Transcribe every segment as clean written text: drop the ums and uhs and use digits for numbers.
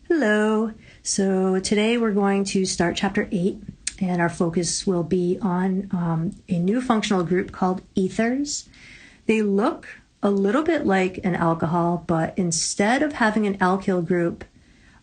Hello. So today we're going to start chapter 8, and our focus will be on a new functional group called ethers. They look a little bit like an alcohol, but instead of having an alkyl group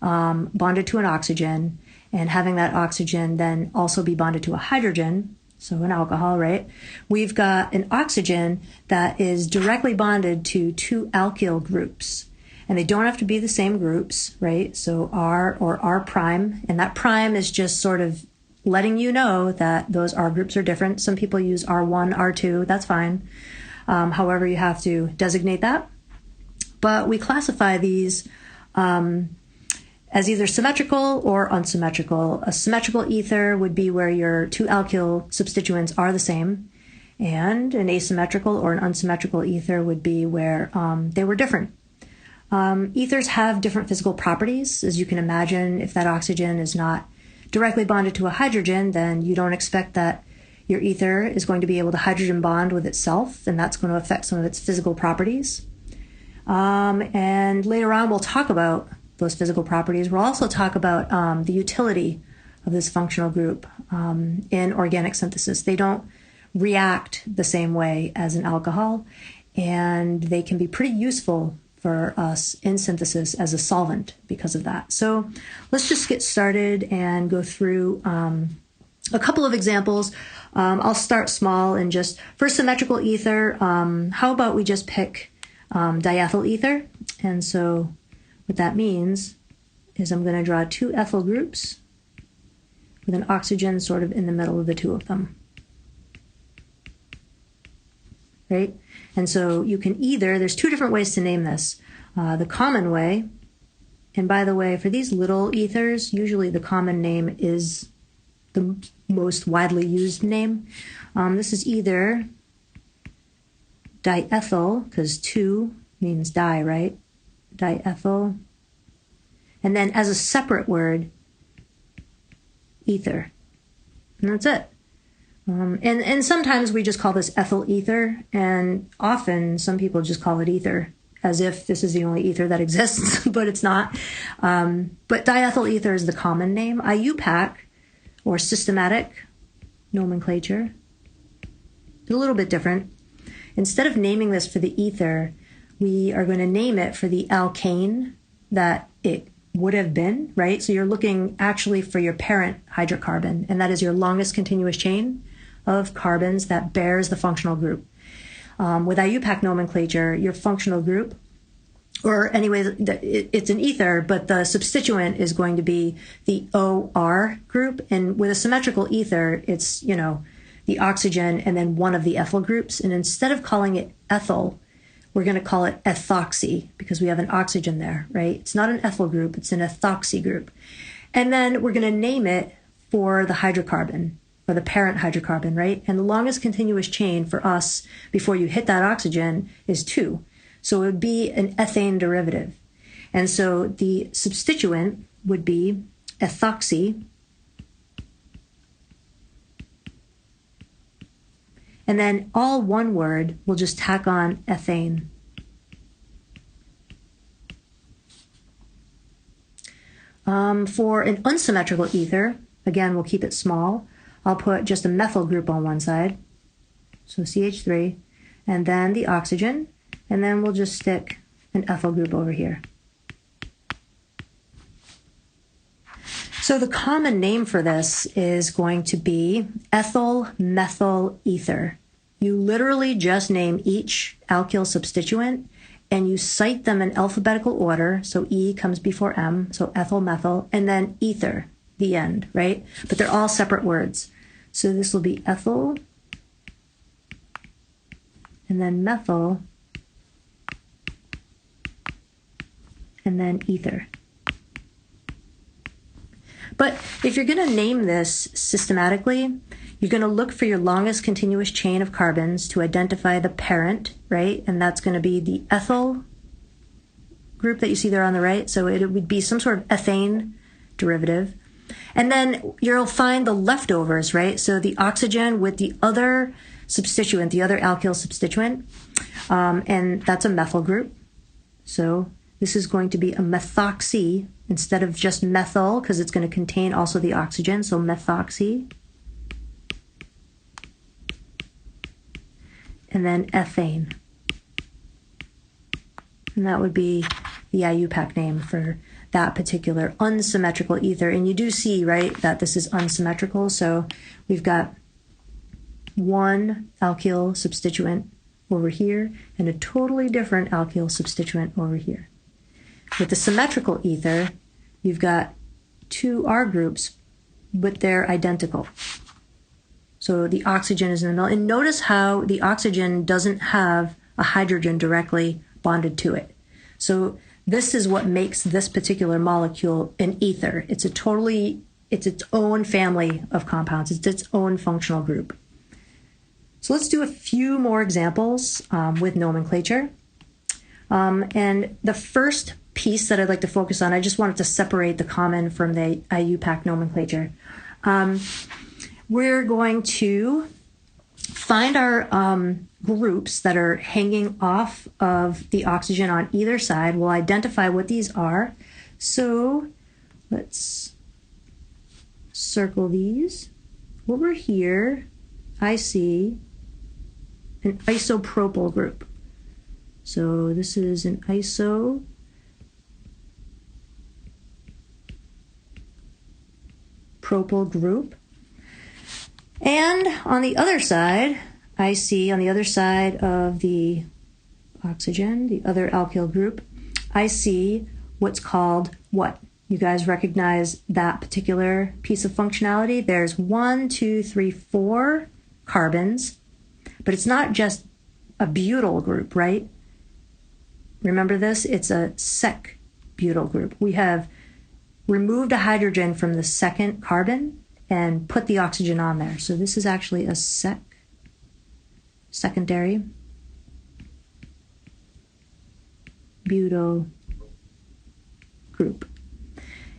bonded to an oxygen and having that oxygen then also be bonded to a hydrogen, so an alcohol, right? We've got an oxygen that is directly bonded to two alkyl groups. And they don't have to be the same groups, right? So R or R prime, and that prime is just sort of letting you know that those R groups are different. Some people use R1, R2, that's fine. However, you have to designate that. But we classify these as either symmetrical or unsymmetrical. A symmetrical ether would be where your two alkyl substituents are the same. And an asymmetrical or an unsymmetrical ether would be where they were different. Ethers have different physical properties. As you can imagine, if that oxygen is not directly bonded to a hydrogen, then you don't expect that your ether is going to be able to hydrogen bond with itself, and that's going to affect some of its physical properties. And later on, we'll talk about those physical properties. We'll also talk about the utility of this functional group in organic synthesis. They don't react the same way as an alcohol, and they can be pretty useful for us in synthesis as a solvent because of that. So let's just get started and go through a couple of examples. I'll start small and just, for symmetrical ether, how about we just pick diethyl ether? And so what that means is I'm going to draw two ethyl groups with an oxygen sort of in the middle of the two of them. Right? And so you can either, there's two different ways to name this. The common way, and by the way, for these little ethers, usually the common name is the most widely used name. This is either diethyl, because two means di, right? Diethyl. And then as a separate word, ether. And that's it. And sometimes we just call this ethyl ether, and often some people just call it ether, as if this is the only ether that exists, but it's not. But diethyl ether is the common name. IUPAC, or systematic nomenclature, is a little bit different. Instead of naming this for the ether, we are going to name it for the alkane that it would have been, right? So you're looking actually for your parent hydrocarbon, and that is your longest continuous chain of carbons that bears the functional group. With IUPAC nomenclature, your functional group, or anyway, it's an ether, but the substituent is going to be the OR group. And with a symmetrical ether, it's, the oxygen and then one of the ethyl groups. And instead of calling it ethyl, we're going to call it ethoxy because we have an oxygen there, right? It's not an ethyl group, it's an ethoxy group. And then we're going to name it for the hydrocarbon, or the parent hydrocarbon, right? And the longest continuous chain for us before you hit that oxygen is 2. So it would be an ethane derivative. And so the substituent would be ethoxy. And then all one word, we'll just tack on ethane. For an unsymmetrical ether, again, we'll keep it small. I'll put just a methyl group on one side, so CH3, and then the oxygen, and then we'll just stick an ethyl group over here. So the common name for this is going to be ethyl methyl ether. You literally just name each alkyl substituent, and you cite them in alphabetical order, so E comes before M, so ethyl methyl, and then ether, the end, right? But they're all separate words. So this will be ethyl, and then methyl, and then ether. But if you're going to name this systematically, you're going to look for your longest continuous chain of carbons to identify the parent, right? And that's going to be the ethyl group that you see there on the right. So it would be some sort of ethane derivative. And then you'll find the leftovers, right? So the oxygen with the other substituent, the other alkyl substituent, and that's a methyl group. So this is going to be a methoxy instead of just methyl, because it's going to contain also the oxygen, so methoxy. And then ethane. And that would be the IUPAC name for that particular unsymmetrical ether. And you do see, right, that this is unsymmetrical. So we've got one alkyl substituent over here and a totally different alkyl substituent over here. With the symmetrical ether, you've got two R groups, but they're identical. So the oxygen is in the middle. And notice how the oxygen doesn't have a hydrogen directly bonded to it. So this is what makes this particular molecule an ether. It's its own family of compounds. It's its own functional group. So let's do a few more examples with nomenclature. And the first piece that I'd like to focus on, I just wanted to separate the common from the IUPAC nomenclature. We're going to find our groups that are hanging off of the oxygen on either side. We'll identify what these are. So let's circle these. Over here, I see an isopropyl group. So this is an isopropyl group. And on the other side, I see on the other side of the oxygen, the other alkyl group, I see what's called what? You guys recognize that particular piece of functionality? There's 1, 2, 3, 4 carbons, but it's not just a butyl group, right? Remember this? It's a sec butyl group. We have removed a hydrogen from the second carbon and put the oxygen on there. So this is actually a secondary butyl group.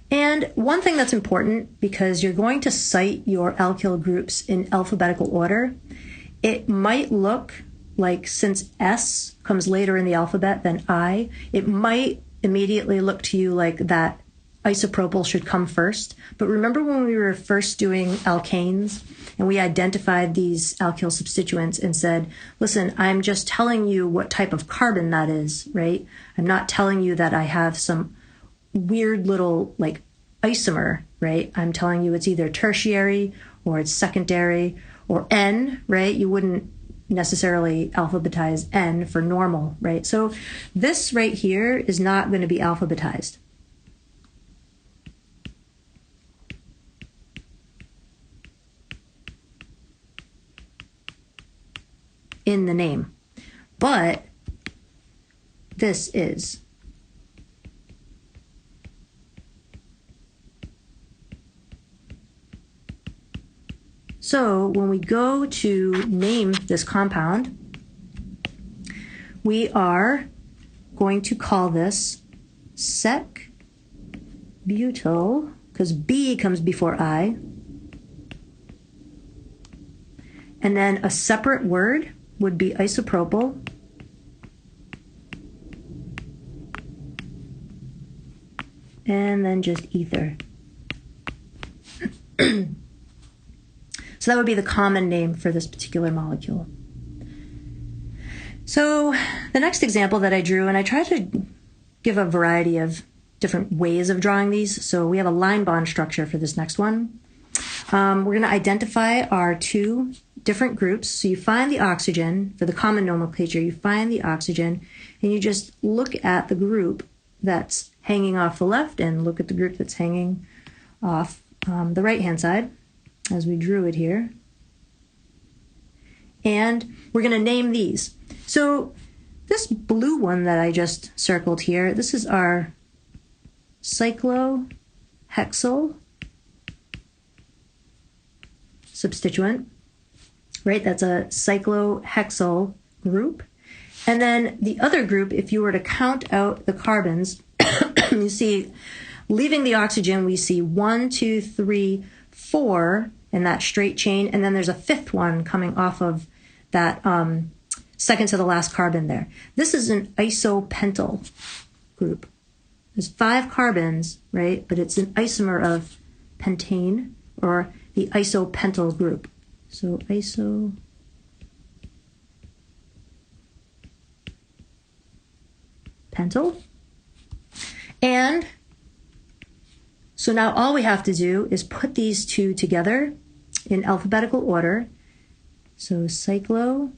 And one thing that's important, because you're going to cite your alkyl groups in alphabetical order, it might look like, since S comes later in the alphabet than I, it might immediately look to you like that isopropyl should come first. But remember when we were first doing alkanes and we identified these alkyl substituents and said, listen, I'm just telling you what type of carbon that is, right? I'm not telling you that I have some weird little like isomer, right? I'm telling you it's either tertiary or it's secondary or N, right? You wouldn't necessarily alphabetize N for normal, right? So this right here is not going to be alphabetized. In the name, but this is. So when we go to name this compound, we are going to call this sec-butyl, because B comes before I, and then a separate word would be isopropyl, and then just ether. So that would be the common name for this particular molecule. So the next example that I drew, and I tried to give a variety of different ways of drawing these. So we have a line bond structure for this next one. We're going to identify our two different groups. So you find the oxygen, for the common nomenclature, you find the oxygen, and you just look at the group that's hanging off the left and look at the group that's hanging off the right-hand side, as we drew it here. And we're going to name these. So this blue one that I just circled here, this is our cyclohexyl substituent, right? That's a cyclohexyl group. And then the other group, if you were to count out the carbons, you see, leaving the oxygen, we see 1, 2, 3, 4 in that straight chain, and then there's a fifth one coming off of that second to the last carbon there. This is an isopentyl group. There's 5 carbons, right? But it's an isomer of pentane, or the isopentyl group. So isopentyl. And so now all we have to do is put these two together in alphabetical order. So cyclohexyl,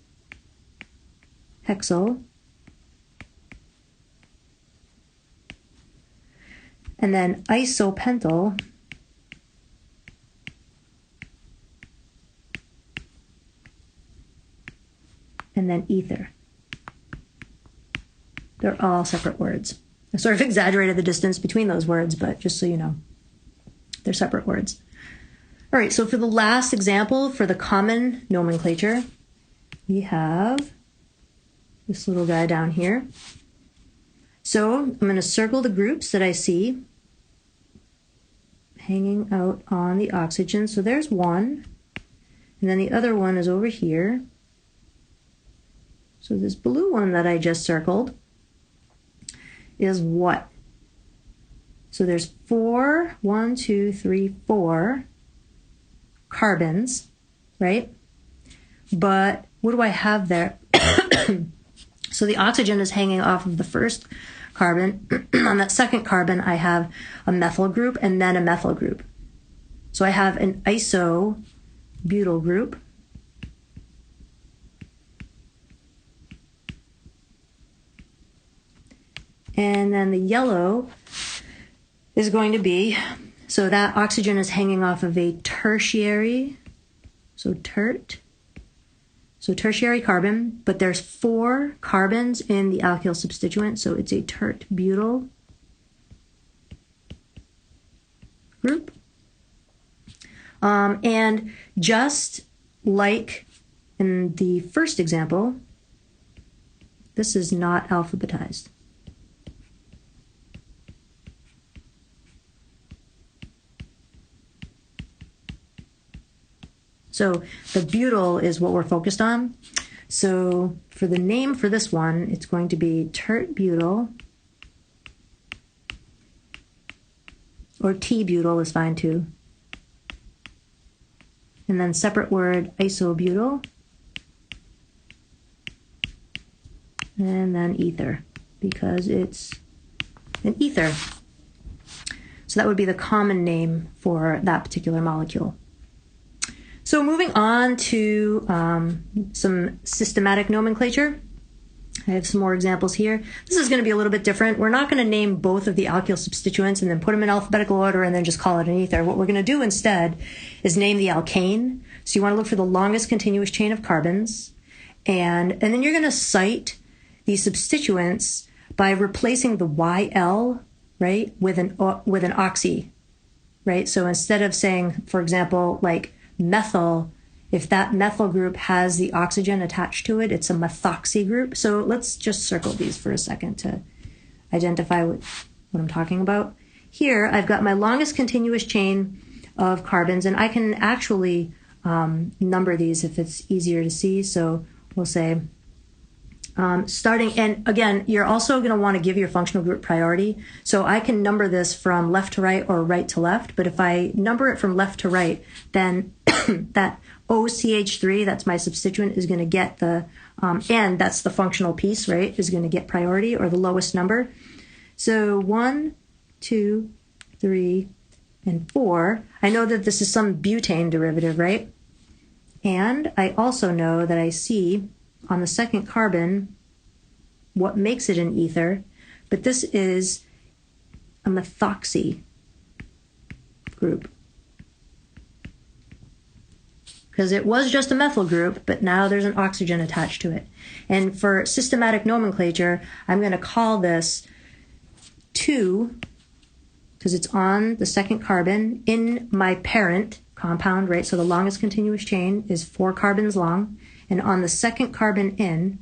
and then isopentyl, and then ether. They're all separate words. I sort of exaggerated the distance between those words, but just so you know, they're separate words. All right, so for the last example, for the common nomenclature, we have this little guy down here. So I'm going to circle the groups that I see hanging out on the oxygen. So there's one, and then the other one is over here. So this blue one that I just circled is what? So there's 4 carbons, right? But what do I have there? So the oxygen is hanging off of the first carbon. On that second carbon, I have a methyl group and then a methyl group. So I have an isobutyl group. And then the yellow is going to be, so that oxygen is hanging off of a tertiary, so tertiary carbon, but there's 4 carbons in the alkyl substituent, so it's a tert-butyl group. And just like in the first example, this is not alphabetized. So the butyl is what we're focused on. So for the name for this one, it's going to be tert-butyl, or T-butyl is fine too. And then separate word isobutyl, and then ether, because it's an ether. So that would be the common name for that particular molecule. So moving on to some systematic nomenclature. I have some more examples here. This is going to be a little bit different. We're not going to name both of the alkyl substituents and then put them in alphabetical order and then just call it an ether. What we're going to do instead is name the alkane. So you want to look for the longest continuous chain of carbons. And then you're going to cite these substituents by replacing the YL, right, with an oxy, right? So instead of saying, for example, like methyl, if that methyl group has the oxygen attached to it, it's a methoxy group. So let's just circle these for a second to identify what I'm talking about. Here, I've got my longest continuous chain of carbons, and I can actually number these if it's easier to see. So we'll say starting, and again, you're also going to want to give your functional group priority. So I can number this from left to right or right to left, but if I number it from left to right, then that OCH3, that's my substituent, is going to get the, and that's the functional piece, right, is going to get priority, or the lowest number. So 1, 2, 3, and 4. I know that this is some butane derivative, right? And I also know that I see on the second carbon what makes it an ether, but this is a methoxy group, because it was just a methyl group, but now there's an oxygen attached to it. And for systematic nomenclature, I'm going to call this 2, because it's on the second carbon in my parent compound, right? So the longest continuous chain is 4 carbons long, and on the second carbon in,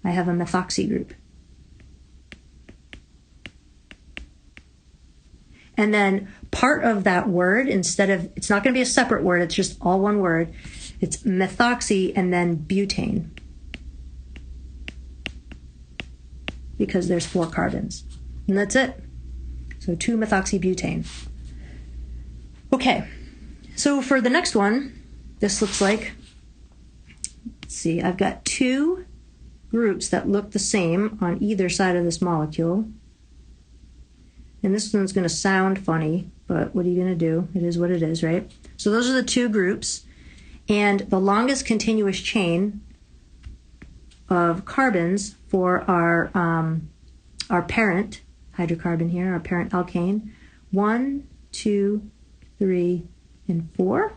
I have a methoxy group. And then part of that word, instead of, it's not going to be a separate word, it's just all one word. It's methoxy and then butane, because there's 4 carbons. And that's it. So 2-methoxybutane. Okay, so for the next one, this looks like, let's see, I've got 2 groups that look the same on either side of this molecule. And this one's going to sound funny, but what are you going to do? It is what it is, right? So those are the 2 groups. And the longest continuous chain of carbons for our parent hydrocarbon here, our parent alkane, 1, 2, 3, and 4.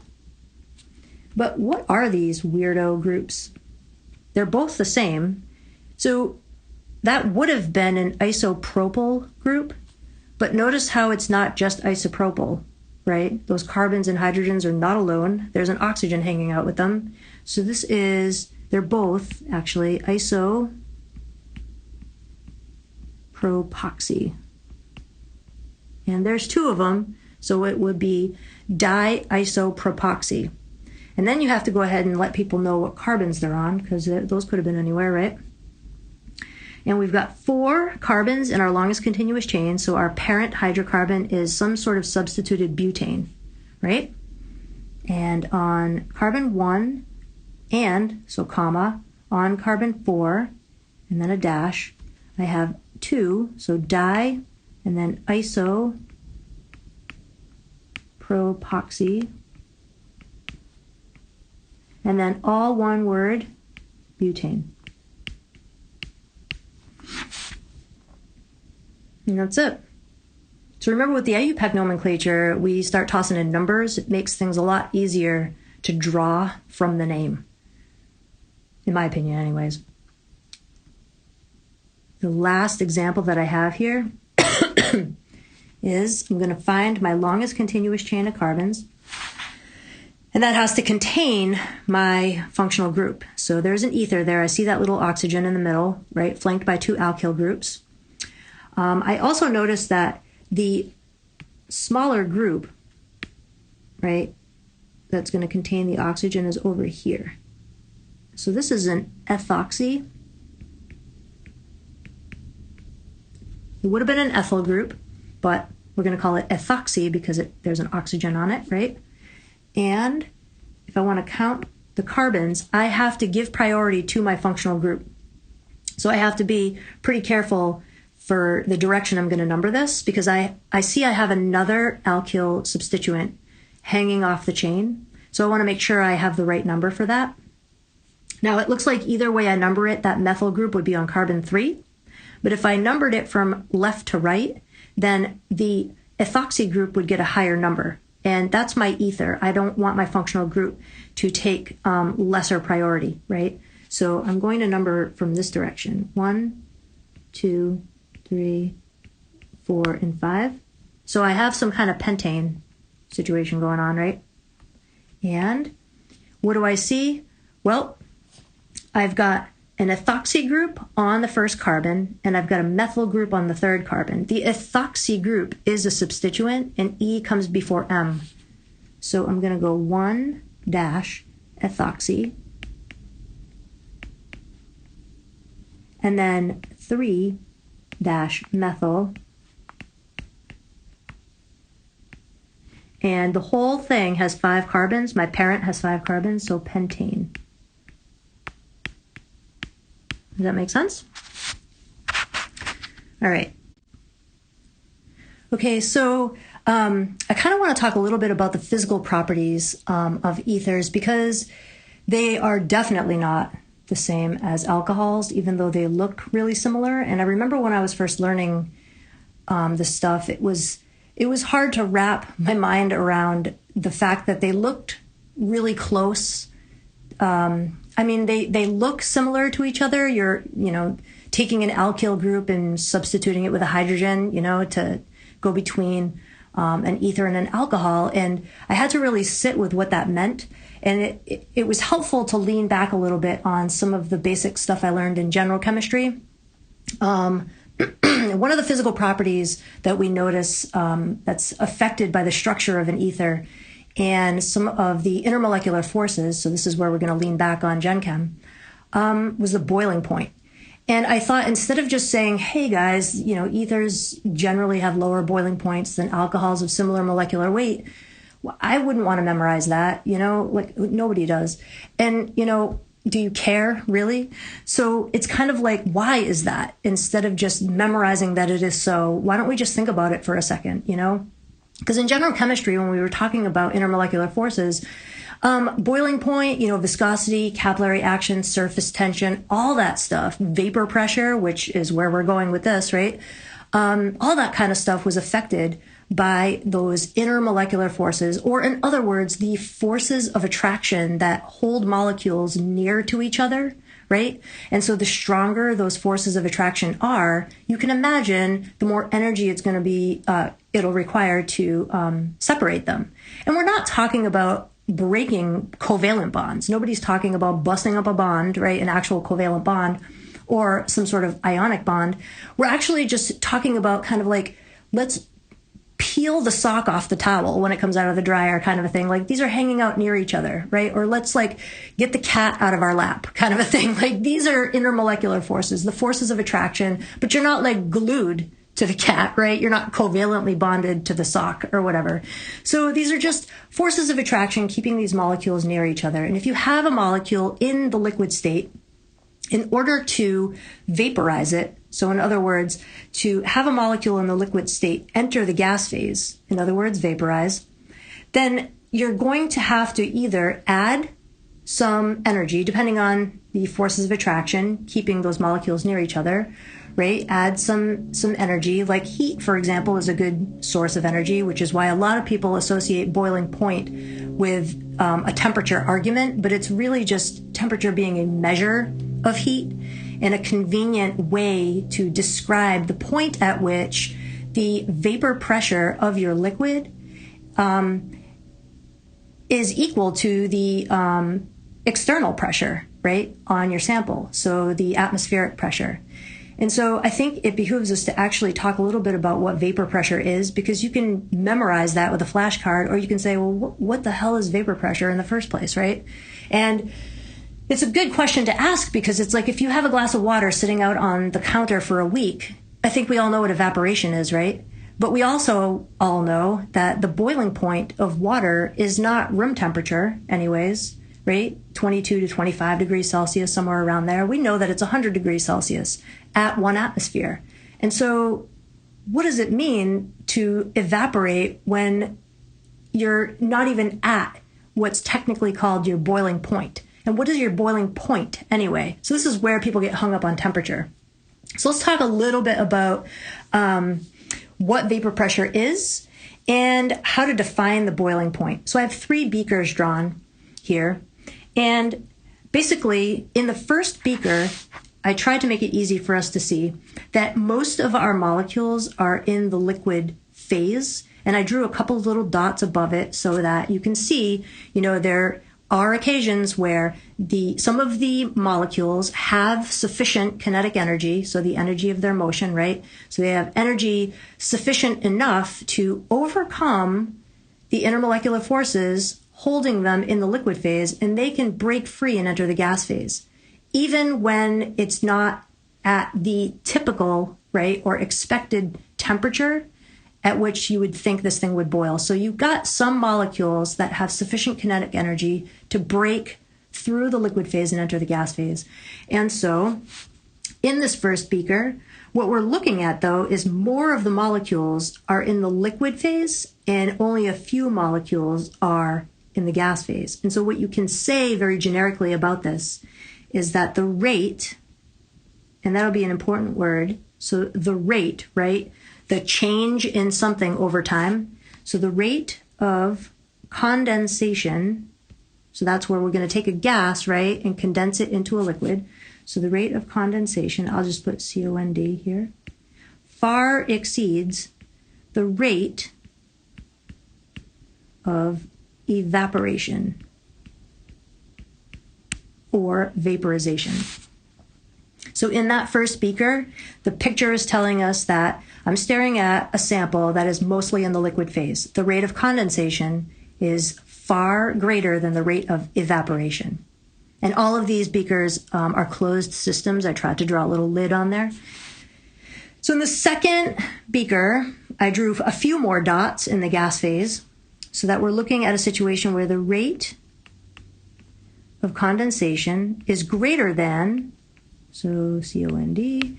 But what are these weirdo groups? They're both the same. So that would have been an isopropyl group, but notice how it's not just isopropyl, right? Those carbons and hydrogens are not alone. There's an oxygen hanging out with them. So this is, they're both actually isopropoxy. And there's 2 of them, so it would be diisopropoxy. And then you have to go ahead and let people know what carbons they're on, because those could have been anywhere, right? And we've got 4 carbons in our longest continuous chain, so our parent hydrocarbon is some sort of substituted butane, right? And on carbon 1 and, so comma, on carbon 4, and then a dash, I have 2, so di, and then isopropoxy, and then all one word, butane. And that's it. So remember, with the IUPAC nomenclature, we start tossing in numbers. It makes things a lot easier to draw from the name, in my opinion anyways. The last example that I have here is I'm going to find my longest continuous chain of carbons, and that has to contain my functional group. So there's an ether there. I see that little oxygen in the middle, right, flanked by 2 alkyl groups. I also noticed that the smaller group, right, that's going to contain the oxygen is over here. So this is an ethoxy. It would have been an ethyl group, but we're going to call it ethoxy because there's an oxygen on it, right? And if I want to count the carbons, I have to give priority to my functional group. So I have to be pretty careful for the direction I'm going to number this, because I see I have another alkyl substituent hanging off the chain. So I want to make sure I have the right number for that. Now it looks like either way I number it, that methyl group would be on carbon 3. But if I numbered it from left to right, then the ethoxy group would get a higher number. And that's my ether. I don't want my functional group to take lesser priority, right? So I'm going to number from this direction. 1, 2, 3, 4, and 5. So I have some kind of pentane situation going on, right? And what do I see? Well, I've got an ethoxy group on the first carbon, and I've got a methyl group on the third carbon. The ethoxy group is a substituent, and E comes before M. So I'm going to go 1 dash ethoxy, and then 3 dash methyl, and the whole thing has 5 carbons. My parent has 5 carbons, so pentane. Does that make sense? All right. Okay, so I kind of want to talk a little bit about the physical properties of ethers, because they are definitely not the same as alcohols, even though they look really similar. And I remember when I was first learning this stuff, it was hard to wrap my mind around the fact that they looked really close. I mean, they look similar to each other. You're, taking an alkyl group and substituting it with a hydrogen, to go between an ether and an alcohol. And I had to really sit with what that meant. And it was helpful to lean back a little bit on some of the basic stuff I learned in general chemistry. One of the physical properties that we notice that's affected by the structure of an ether and some of the intermolecular forces, so this is where we're going to lean back on Gen Chem, was the boiling point. And I thought instead of just saying, hey guys, ethers generally have lower boiling points than alcohols of similar molecular weight, I wouldn't want to memorize that, like nobody does. And, do you care really? So it's kind of like, why is that? Instead of just memorizing that it is so, why don't we just think about it for a second, Because in general chemistry, when we were talking about intermolecular forces, boiling point, viscosity, capillary action, surface tension, all that stuff, vapor pressure, which is where we're going with this, right? All that kind of stuff was affected by those intermolecular forces, or in other words, the forces of attraction that hold molecules near to each other, right? And so the stronger those forces of attraction are, you can imagine the more energy it's going to be, it'll require to separate them. And we're not talking about breaking covalent bonds. Nobody's talking about busting up a bond, right? An actual covalent bond or some sort of ionic bond. We're actually just talking about kind of like, let's peel the sock off the towel when it comes out of the dryer kind of a thing. Like these are hanging out near each other, right? Or let's like get the cat out of our lap kind of a thing. Like these are intermolecular forces, the forces of attraction, but you're not like glued to the cat, right? You're not covalently bonded to the sock or whatever. So these are just forces of attraction keeping these molecules near each other. And if you have a molecule in the liquid state, in order to vaporize it, so in other words, to have a molecule in the liquid state enter the gas phase, in other words, vaporize, then you're going to have to either add some energy, depending on the forces of attraction, keeping those molecules near each other, right? Add some energy, like heat, for example, is a good source of energy, which is why a lot of people associate boiling point with a temperature argument, but it's really just temperature being a measure of heat and a convenient way to describe the point at which the vapor pressure of your liquid is equal to the external pressure, right, on your sample, so the atmospheric pressure. And so I think it behooves us to actually talk a little bit about what vapor pressure is, because you can memorize that with a flashcard, or you can say, well, what the hell is vapor pressure in the first place, right? And it's a good question to ask, because it's like if you have a glass of water sitting out on the counter for a week, I think we all know what evaporation is, right? But we also all know that the boiling point of water is not room temperature anyways, right? 22 to 25 degrees Celsius, somewhere around there. We know that it's 100 degrees Celsius at 1 atmosphere. And so what does it mean to evaporate when you're not even at what's technically called your boiling point? And what is your boiling point anyway? So this is where people get hung up on temperature. So let's talk a little bit about what vapor pressure is and how to define the boiling point. So I have 3 beakers drawn here. And basically, in the first beaker, I tried to make it easy for us to see that most of our molecules are in the liquid phase. And I drew a couple of little dots above it so that you can see, there are occasions where some of the molecules have sufficient kinetic energy, so the energy of their motion, right? So they have energy sufficient enough to overcome the intermolecular forces holding them in the liquid phase, and they can break free and enter the gas phase, even when it's not at the typical, right, or expected temperature at which you would think this thing would boil. So you've got some molecules that have sufficient kinetic energy to break through the liquid phase and enter the gas phase. And so in this first beaker, what we're looking at, though, is more of the molecules are in the liquid phase and only a few molecules are in the gas phase. And so what you can say very generically about this is that the rate, and that'll be an important word, so the rate, right, the change in something over time. So the rate of condensation, so that's where we're going to take a gas, right, and condense it into a liquid. So the rate of condensation, I'll just put COND here, far exceeds the rate of evaporation or vaporization. So in that first beaker, the picture is telling us that I'm staring at a sample that is mostly in the liquid phase. The rate of condensation is far greater than the rate of evaporation. And all of these beakers are closed systems. I tried to draw a little lid on there. So in the second beaker, I drew a few more dots in the gas phase so that we're looking at a situation where the rate of condensation is greater than, so COND,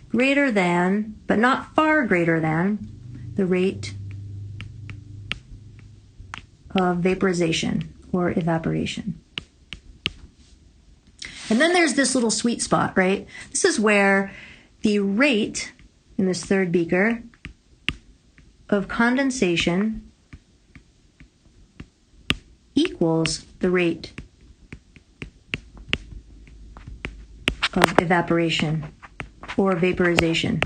greater than, but not far greater than, the rate of vaporization or evaporation. And then there's this little sweet spot, right? This is where the rate in this third beaker of condensation equals the rate of evaporation or vaporization.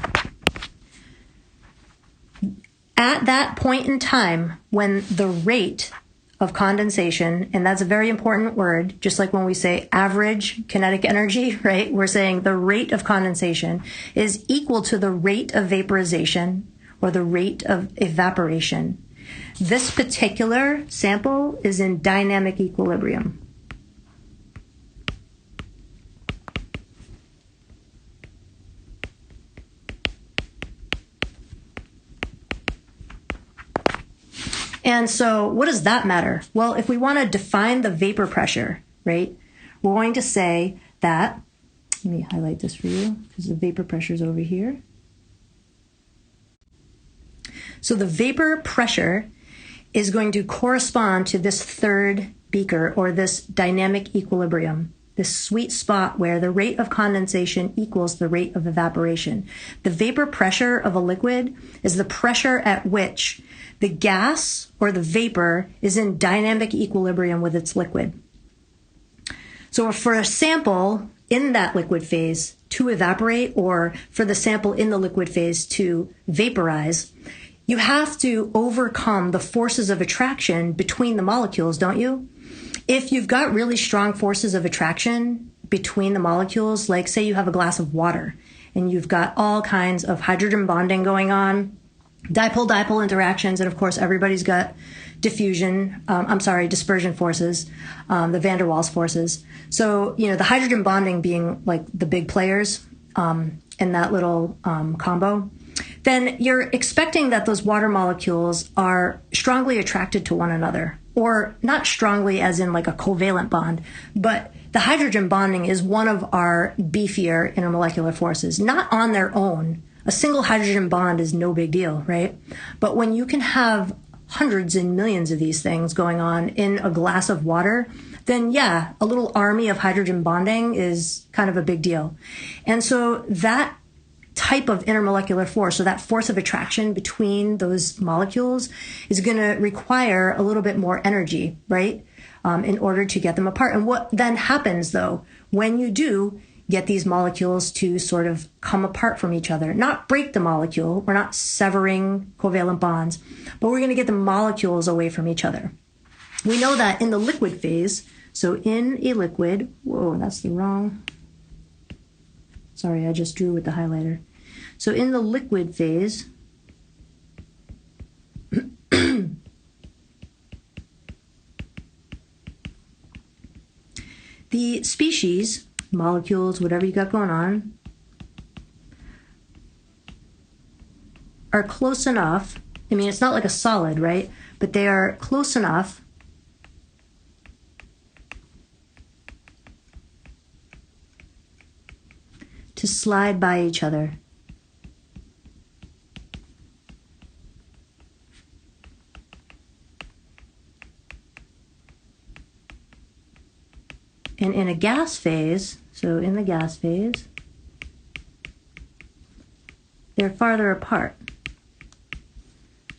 At that point in time, when the rate of condensation, and that's a very important word, just like when we say average kinetic energy, right? We're saying the rate of condensation is equal to the rate of vaporization or the rate of evaporation. This particular sample is in dynamic equilibrium. And so what does that matter? Well, if we want to define the vapor pressure, right, we're going to say that, let me highlight this for you because the vapor pressure is over here. So the vapor pressure is going to correspond to this third beaker or this dynamic equilibrium, this sweet spot where the rate of condensation equals the rate of evaporation. The vapor pressure of a liquid is the pressure at which the gas or the vapor is in dynamic equilibrium with its liquid. So for a sample in that liquid phase to evaporate, or for the sample in the liquid phase to vaporize, you have to overcome the forces of attraction between the molecules, don't you? If you've got really strong forces of attraction between the molecules, like say you have a glass of water and you've got all kinds of hydrogen bonding going on, dipole-dipole interactions, and of course everybody's got dispersion forces, the van der Waals forces. So, the hydrogen bonding being like the big players in that little combo, then you're expecting that those water molecules are strongly attracted to one another, or not strongly as in like a covalent bond, but the hydrogen bonding is one of our beefier intermolecular forces, not on their own. A single hydrogen bond is no big deal, right? But when you can have hundreds and millions of these things going on in a glass of water, then yeah, a little army of hydrogen bonding is kind of a big deal. And so that type of intermolecular force, so that force of attraction between those molecules, is going to require a little bit more energy, right? In order to get them apart. And what then happens though, when you do get these molecules to sort of come apart from each other, not break the molecule, we're not severing covalent bonds, but we're going to get the molecules away from each other. We know that in the liquid phase, so in a liquid, whoa, that's the wrong, sorry, I just drew with the highlighter. So in the liquid phase, the species, molecules, whatever you got going on, are close enough. I mean, it's not like a solid, right? But they are close enough to slide by each other. And in a gas phase, so in the gas phase, they're farther apart.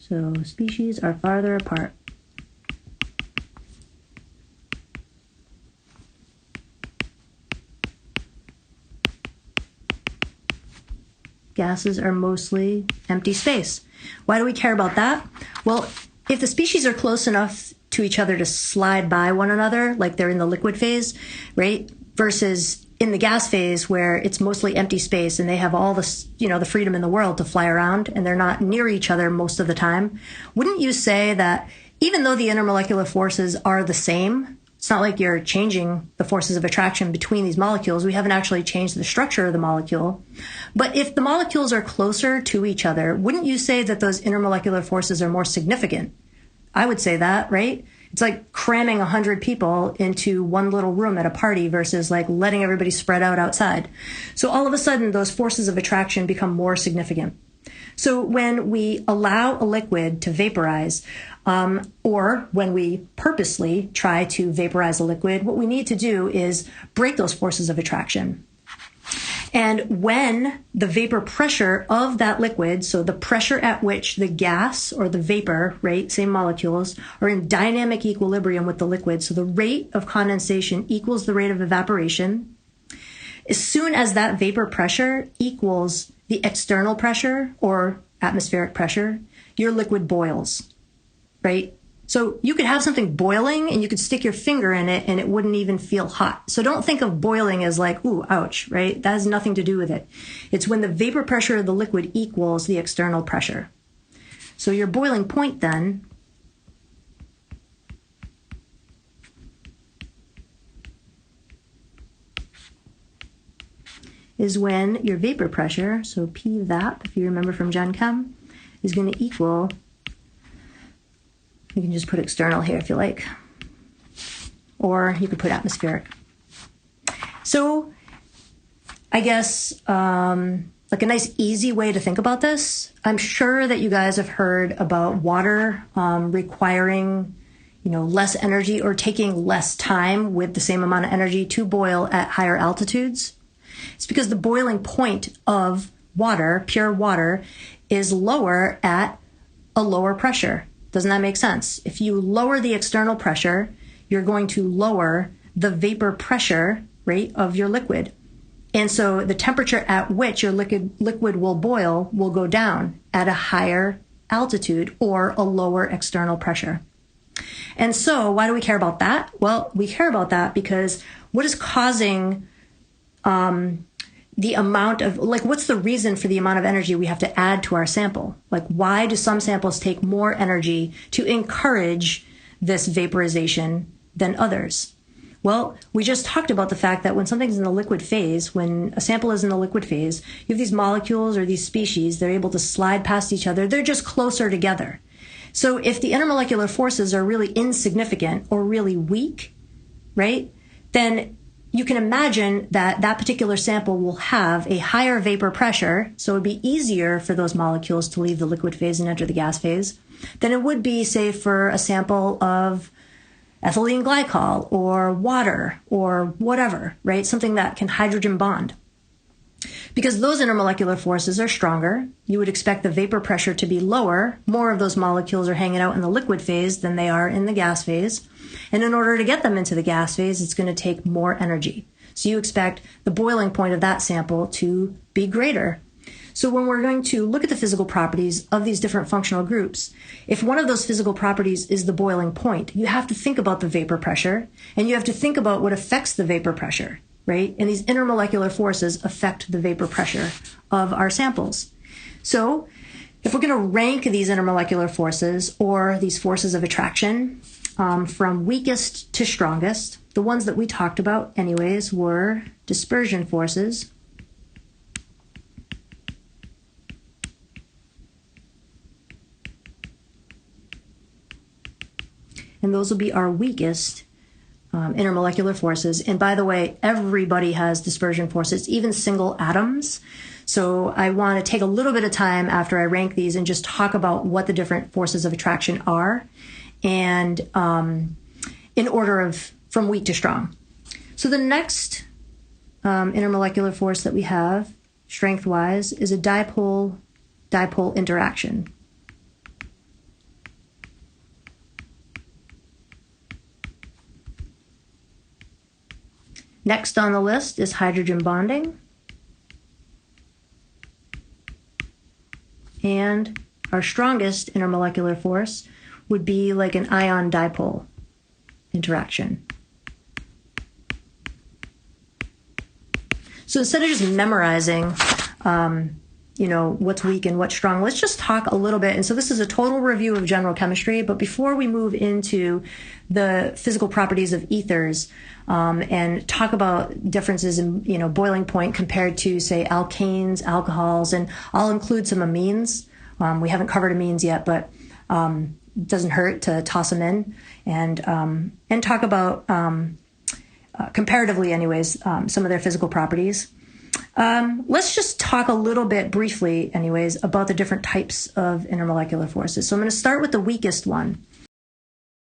So species are farther apart. Gases are mostly empty space. Why do we care about that? Well, if the species are close enough to each other to slide by one another, like they're in the liquid phase, right? Versus in the gas phase where it's mostly empty space and they have all the, the freedom in the world to fly around and they're not near each other most of the time. Wouldn't you say that even though the intermolecular forces are the same It's not like you're changing the forces of attraction between these molecules. We haven't actually changed the structure of the molecule. But if the molecules are closer to each other, wouldn't you say that those intermolecular forces are more significant? I would say that, right? It's like cramming 100 people into one little room at a party versus like letting everybody spread out outside. So all of a sudden, those forces of attraction become more significant. So when we allow a liquid to vaporize, or when we purposely try to vaporize a liquid, what we need to do is break those forces of attraction. And when the vapor pressure of that liquid, so the pressure at which the gas or the vapor, right, same molecules, are in dynamic equilibrium with the liquid, so the rate of condensation equals the rate of evaporation, as soon as that vapor pressure equals the external pressure or atmospheric pressure, your liquid boils, right? So you could have something boiling and you could stick your finger in it and it wouldn't even feel hot. So don't think of boiling as like, ooh, ouch, right? That has nothing to do with it. It's when the vapor pressure of the liquid equals the external pressure. So your boiling point then is when your vapor pressure, so P vap, if you remember from Gen Chem, is going to equal, you can just put external here if you like, or you could put atmospheric. So I guess like a nice easy way to think about this, I'm sure that you guys have heard about water requiring less energy or taking less time with the same amount of energy to boil at higher altitudes. It's because the boiling point of water, pure water, is lower at a lower pressure. Doesn't that make sense? If you lower the external pressure, you're going to lower the vapor pressure rate of your liquid. And so the temperature at which your liquid will boil will go down at a higher altitude or a lower external pressure. And so why do we care about that? Well, we care about that because what is causing the amount of, like, what's the reason for the amount of energy we have to add to our sample? Like, why do some samples take more energy to encourage this vaporization than others? Well, we just talked about the fact that when something's in the liquid phase, when a sample is in the liquid phase, you have these molecules or these species, they're able to slide past each other. They're just closer together. So if the intermolecular forces are really insignificant or really weak, right, then you can imagine that that particular sample will have a higher vapor pressure, so it would be easier for those molecules to leave the liquid phase and enter the gas phase than it would be, say, for a sample of ethylene glycol or water or whatever, right? Something that can hydrogen bond. Because those intermolecular forces are stronger, you would expect the vapor pressure to be lower. More of those molecules are hanging out in the liquid phase than they are in the gas phase. And in order to get them into the gas phase, it's going to take more energy. So you expect the boiling point of that sample to be greater. So when we're going to look at the physical properties of these different functional groups, if one of those physical properties is the boiling point, you have to think about the vapor pressure, and you have to think about what affects the vapor pressure, right? And these intermolecular forces affect the vapor pressure of our samples. So if we're going to rank these intermolecular forces or these forces of attraction from weakest to strongest, the ones that we talked about anyways were dispersion forces, and those will be our weakest intermolecular forces. And by the way, everybody has dispersion forces, even single atoms. So I want to take a little bit of time after I rank these and just talk about what the different forces of attraction are, and in order of from weak to strong. So the next intermolecular force that we have, strength-wise, is a dipole-dipole interaction. Next on the list is hydrogen bonding. And our strongest intermolecular force would be like an ion dipole interaction. So instead of just memorizing what's weak and what's strong, let's just talk a little bit. And so this is a total review of general chemistry. But before we move into the physical properties of ethers and talk about differences in, boiling point compared to, say, alkanes, alcohols, and I'll include some amines. We haven't covered amines yet, but it doesn't hurt to toss them in and talk about, comparatively anyways, some of their physical properties. Let's just talk a little bit briefly, anyways, about the different types of intermolecular forces. So I'm going to start with the weakest one.